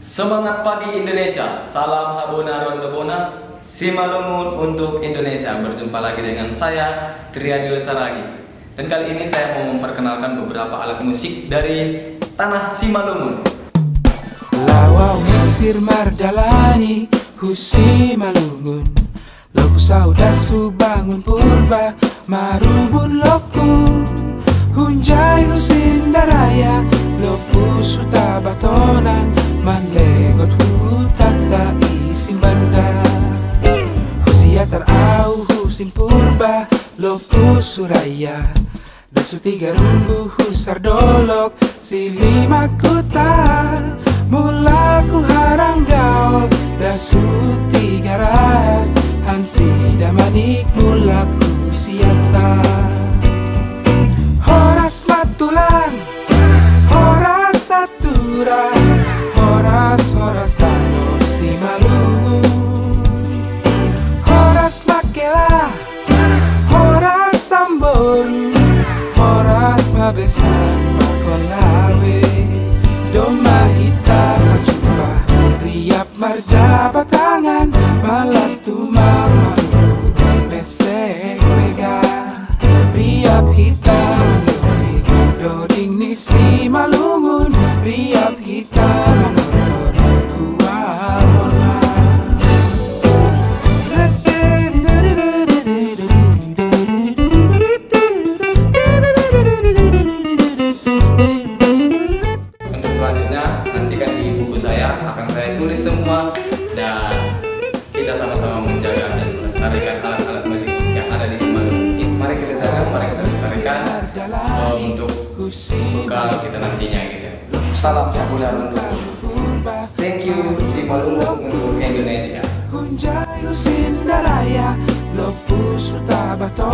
Semangat pagi Indonesia, salam Habona Rondobona, Simalungun untuk Indonesia. Berjumpa lagi dengan saya, Triadil Saragi. Dan kali ini saya mau memperkenalkan beberapa alat musik dari tanah Simalungun. Lawau Mesir Mardalani, Husi Malungun, Loku Saudasu bangun purba, Marubun Loku, Hunjai Husin Daraya, Loku Sutabatonang, Manlegot Hutata Isim Banda, Husiatar Au Husin Purba, Loku Suraya, Dasu Tiga Runggu Husar Dolok, Silima Kuta, Mulaku Harang Gaul, Dasu Tiga Ras, Hansi Damanik Mulaku Siata, Horas Matulang, Horas Satura, Horas Tano Simalungun, Horas Makela, Horas Samboru, Horas Mabesan Pakolawe, Doma Hitam Majumpa, Riap Marja Batangan, Malas Tumang Malu, Pesek Mega, Riap Hitam Manori, Doding Nisi Malungun, Riap Hitam Manori, Kualona. Untuk selanjutnya, nantikan di buku saya, akan saya tulis semua. Dan kita sama-sama menjaga dan melestarikan alat-alat musik yang ada di Simalungun. Mari kita jaga, mari kita lestarikan untuk bekal kita nantinya gitu. Salam Habona Rondobona. Thank you Simalungun untuk Indonesia. Hunjai Husin Daraya, Lopu Sutabatonang.